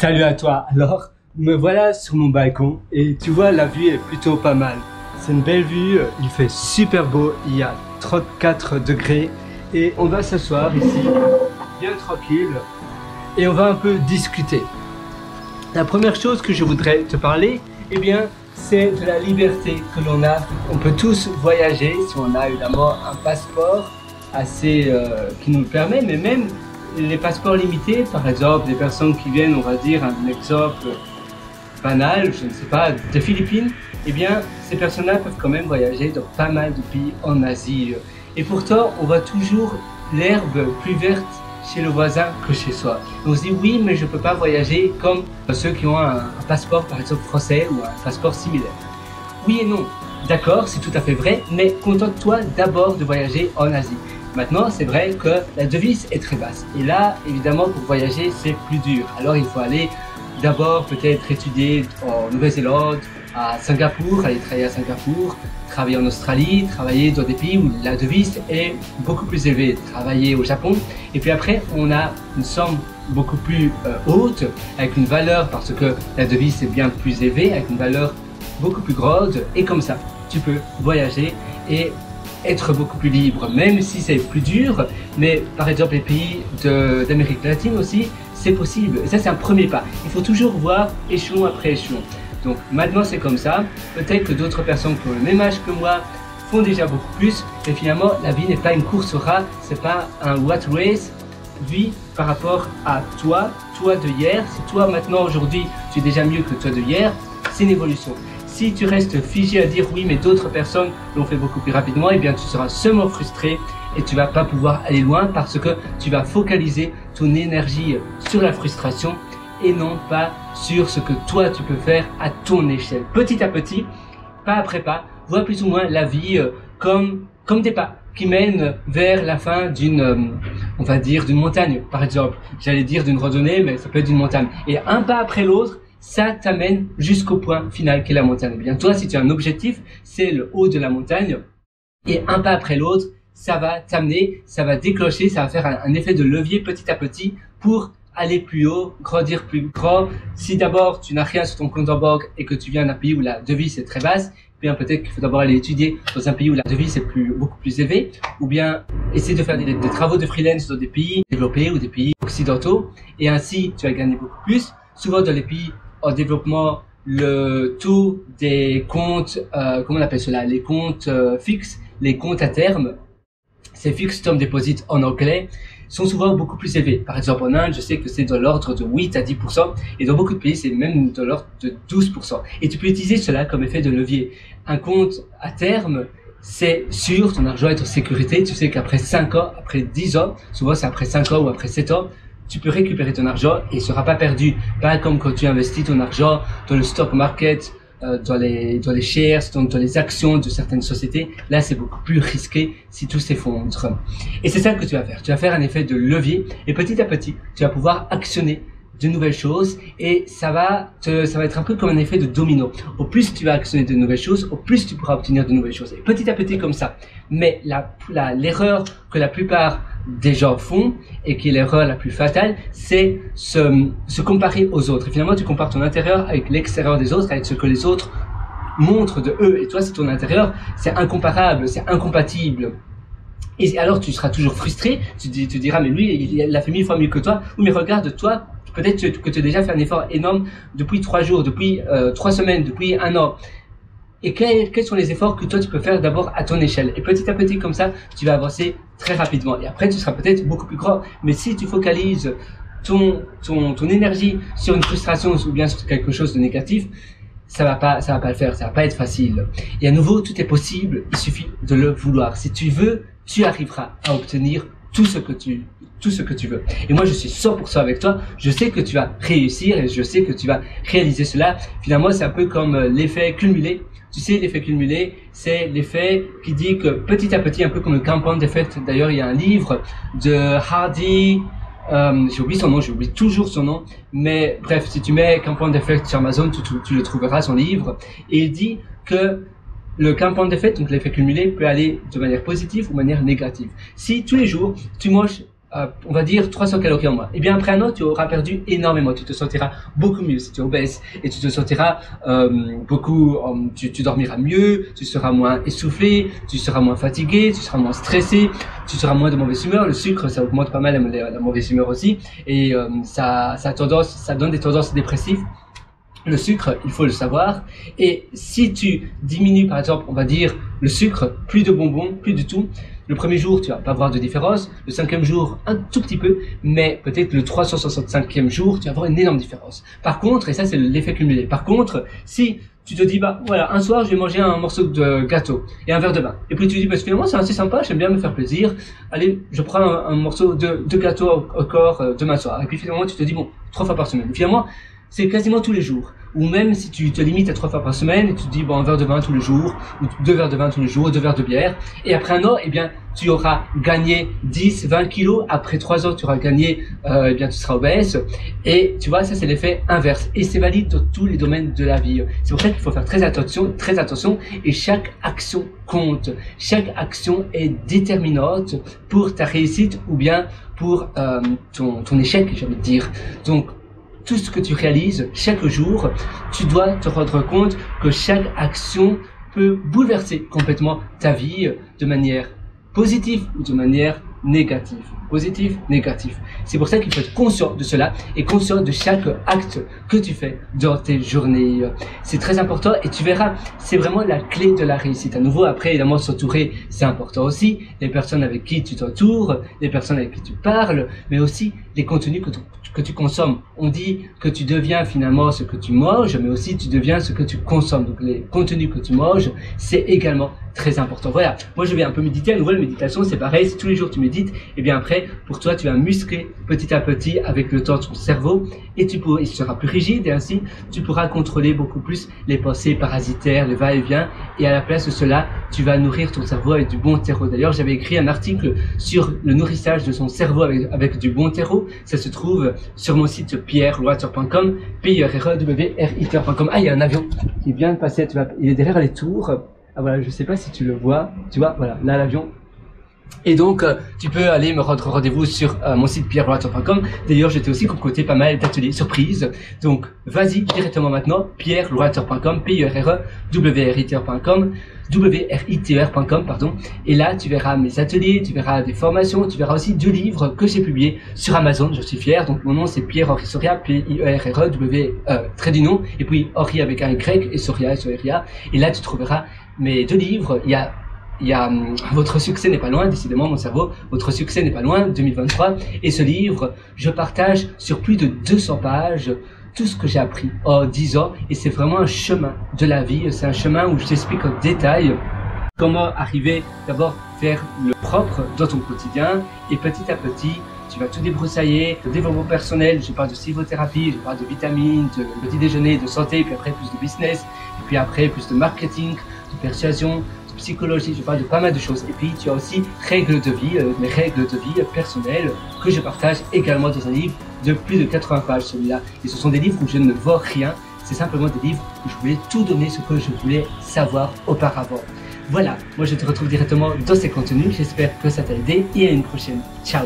Salut à toi. Alors, me voilà sur mon balcon et tu vois, la vue est plutôt pas mal. C'est une belle vue, il fait super beau, il y a 34 degrés et on va s'asseoir ici, bien tranquille, et on va un peu discuter. La première chose que je voudrais te parler, eh bien, c'est de la liberté que l'on a. On peut tous voyager si on a évidemment un passeport assez qui nous le permet, mais même les passeports limités, par exemple, des personnes qui viennent, on va dire un exemple banal, je ne sais pas, des Philippines, eh bien, ces personnes-là peuvent quand même voyager dans pas mal de pays en Asie. Et pourtant, on voit toujours l'herbe plus verte chez le voisin que chez soi. Et on se dit oui, mais je ne peux pas voyager comme ceux qui ont un passeport, par exemple, français ou un passeport similaire. Oui et non. D'accord, c'est tout à fait vrai, mais contente-toi d'abord de voyager en Asie. Maintenant, c'est vrai que la devise est très basse. Et là, évidemment, pour voyager, c'est plus dur. Alors, il faut aller d'abord peut-être étudier en Nouvelle-Zélande, à Singapour, aller travailler à Singapour, travailler en Australie, travailler dans des pays où la devise est beaucoup plus élevée, travailler au Japon. Et puis après, on a une somme beaucoup plus haute, avec une valeur, parce que la devise est bien plus élevée, avec une valeur beaucoup plus grande. Et comme ça, tu peux voyager et être beaucoup plus libre, même si c'est plus dur. Mais par exemple, les pays d'Amérique latine aussi, c'est possible. Et ça, c'est un premier pas. Il faut toujours voir échelon après échelon. Donc maintenant, c'est comme ça. Peut-être que d'autres personnes qui ont le même âge que moi font déjà beaucoup plus. Mais finalement, la vie n'est pas une course au rat. C'est pas un what race. Vie par rapport à toi de hier. Si toi maintenant, aujourd'hui, tu es déjà mieux que toi de hier, c'est une évolution. Si tu restes figé à dire oui, mais d'autres personnes l'ont fait beaucoup plus rapidement, eh bien tu seras seulement frustré et tu vas pas pouvoir aller loin parce que tu vas focaliser ton énergie sur la frustration et non pas sur ce que toi tu peux faire à ton échelle. Petit à petit, pas après pas, vois plus ou moins la vie comme des pas qui mènent vers la fin d'une, on va dire, d'une montagne, par exemple. J'allais dire d'une randonnée, mais ça peut être d'une montagne. Et un pas après l'autre, ça t'amène jusqu'au point final qui est la montagne. Eh bien, toi, si tu as un objectif, c'est le haut de la montagne. Et un pas après l'autre, ça va t'amener, ça va déclencher, ça va faire un effet de levier petit à petit pour aller plus haut, grandir plus grand. Si d'abord tu n'as rien sur ton compte en banque et que tu viens d'un pays où la devise est très basse, eh bien peut-être qu'il faut d'abord aller étudier dans un pays où la devise est beaucoup plus élevée, ou bien essayer de faire des travaux de freelance dans des pays développés ou des pays occidentaux, et ainsi tu vas gagner beaucoup plus. Souvent dans les pays en développement, le taux des comptes, comment on appelle cela, les comptes fixes, les comptes à terme, ces fixed term deposits en anglais, sont souvent beaucoup plus élevés. Par exemple, en Inde, je sais que c'est dans l'ordre de 8 à 10%, et dans beaucoup de pays, c'est même dans l'ordre de 12%. Et tu peux utiliser cela comme effet de levier. Un compte à terme, c'est sûr, ton argent est en sécurité. Tu sais qu'après 5 ans, après 10 ans, souvent c'est après 5 ans ou après 7 ans, tu peux récupérer ton argent et il sera pas perdu. Pas comme quand tu investis ton argent dans le stock market, dans les shares, dans les actions de certaines sociétés. Là, c'est beaucoup plus risqué si tout s'effondre. Et c'est ça que tu vas faire. Tu vas faire un effet de levier et petit à petit, tu vas pouvoir actionner de nouvelles choses et ça va être un peu comme un effet de domino. Au plus tu vas actionner de nouvelles choses, au plus tu pourras obtenir de nouvelles choses. Et petit à petit comme ça. Mais l'erreur que la plupart des gens font et qui est l'erreur la plus fatale, c'est se comparer aux autres. Et finalement, tu compares ton intérieur avec l'extérieur des autres, avec ce que les autres montrent de eux. Et toi, c'est ton intérieur, c'est incomparable, c'est incompatible. Et alors, tu seras toujours frustré. Tu diras, mais lui, il a fait 1000 fois mieux que toi. Oui, mais regarde, toi, peut-être que tu as déjà fait un effort énorme depuis 3 jours, depuis 3 semaines, depuis 1 an. Et quels sont les efforts que toi tu peux faire d'abord à ton échelle. Et petit à petit comme ça, tu vas avancer très rapidement. Et après, tu seras peut-être beaucoup plus grand. Mais si tu focalises ton énergie sur une frustration ou bien sur quelque chose de négatif, ça va pas le faire. Ça va pas être facile. Et à nouveau, tout est possible. Il suffit de le vouloir. Si tu veux, tu arriveras à obtenir tout ce que tu veux. Et moi, je suis 100% avec toi. Je sais que tu vas réussir et je sais que tu vas réaliser cela. Finalement, c'est un peu comme l'effet cumulé. Tu sais, l'effet cumulé, c'est l'effet qui dit que petit à petit, un peu comme le compound effect. D'ailleurs, il y a un livre de Hardy, j'ai oublié son nom, j'oublie toujours son nom. Mais bref, si tu mets compound effect sur Amazon, tu le trouveras, son livre. Et il dit que le compound effect, donc l'effet cumulé, peut aller de manière positive ou de manière négative. Si tous les jours, tu manges on va dire 300 calories en moins. Et bien après un an, tu auras perdu énormément. Tu te sentiras beaucoup mieux si tu es obèse et tu te sentiras tu dormiras mieux, tu seras moins essoufflé, tu seras moins fatigué, tu seras moins stressé, tu seras moins de mauvaise humeur. Le sucre, ça augmente pas mal la mauvaise humeur aussi et ça donne des tendances dépressives. Le sucre, il faut le savoir. Et si tu diminues, par exemple, on va dire le sucre, plus de bonbons, plus du tout, le premier jour, tu vas pas voir de différence. Le 5e jour, un tout petit peu. Mais peut-être le 365e jour, tu vas voir une énorme différence. Par contre, et ça, c'est l'effet cumulé. Par contre, si tu te dis, bah, voilà, un soir, je vais manger un morceau de gâteau et un verre de vin. Et puis tu dis, bah, finalement, c'est assez sympa, j'aime bien me faire plaisir. Allez, je prends un morceau de gâteau au corps demain soir. Et puis finalement, tu te dis, bon, 3 fois par semaine. Et finalement, c'est quasiment tous les jours. Ou même si tu te limites à 3 fois par semaine et tu te dis bon un verre de vin tous les jours, ou 2 verres de vin tous les jours, ou 2 verres de bière. Et après un an, eh bien tu auras gagné 10, 20 kilos. Après 3 ans, tu auras gagné, eh bien tu seras obèse. Et tu vois, ça c'est l'effet inverse. Et c'est valide dans tous les domaines de la vie. C'est pour ça qu'il faut faire très attention. Et chaque action compte. Chaque action est déterminante pour ta réussite ou bien pour ton échec, j'ai envie de dire. Donc tout ce que tu réalises chaque jour, tu dois te rendre compte que chaque action peut bouleverser complètement ta vie de manière positive ou de manière négative. Positif, négatif. C'est pour ça qu'il faut être conscient de cela et conscient de chaque acte que tu fais dans tes journées. C'est très important et tu verras, c'est vraiment la clé de la réussite. À nouveau, après, évidemment, s'entourer, c'est important aussi. Les personnes avec qui tu t'entoures, les personnes avec qui tu parles, mais aussi les contenus que tu consommes. On dit que tu deviens finalement ce que tu manges, mais aussi tu deviens ce que tu consommes. Donc les contenus que tu manges, c'est également très important. Voilà, moi je vais un peu méditer. À nouveau, la méditation, c'est pareil. Si tous les jours tu médites, et bien après, pour toi, tu vas muscler petit à petit avec le temps ton cerveau et il sera plus rigide et ainsi, tu pourras contrôler beaucoup plus les pensées parasitaires, le va-et-vient. Et à la place de cela, tu vas nourrir ton cerveau avec du bon terreau. D'ailleurs, j'avais écrit un article sur le nourrissage de son cerveau avec du bon terreau. Ça se trouve sur mon site pierrewriter.com, pierrewriter.com. Ah, il y a un avion qui vient de passer, il est derrière les tours. Ah voilà, je sais pas si tu le vois. Tu vois, voilà, là l'avion. Et donc, tu peux aller me rendre rendez-vous sur mon site pierrewriter.com. D'ailleurs, j'étais aussi concocté pas mal d'ateliers surprises. Donc, vas-y directement maintenant, pierrewriter.com, pierrewriter.com, writer.com, pardon. Et là, tu verras mes ateliers, tu verras des formations, tu verras aussi 2 livres que j'ai publiés sur Amazon. Je suis fier. Donc, mon nom, c'est Pierre-Henri Soria, P-I-E-R-R-E, trait d'union. Et puis, Henri avec un Y et Soria, S-O-R-I-A. Et là, tu trouveras mes 2 livres. Il y a Votre succès n'est pas loin, décidément mon cerveau, Votre succès n'est pas loin, 2023. Et ce livre, je partage sur plus de 200 pages tout ce que j'ai appris en 10 ans. Et c'est vraiment un chemin de la vie. C'est un chemin où je t'explique en détail comment arriver d'abord faire le propre dans ton quotidien. Et petit à petit, tu vas tout débroussailler, de développement personnel, je parle de sylvothérapie, je parle de vitamines, de petit déjeuner, de santé, puis après plus de business, et puis après plus de marketing, de persuasion, psychologie, je parle de pas mal de choses. Et puis tu as aussi règles de vie, mes règles de vie personnelles que je partage également dans un livre de plus de 80 pages celui-là. Et ce sont des livres où je ne vends rien, c'est simplement des livres où je voulais tout donner ce que je voulais savoir auparavant. Voilà, moi je te retrouve directement dans ces contenus, j'espère que ça t'a aidé et à une prochaine. Ciao.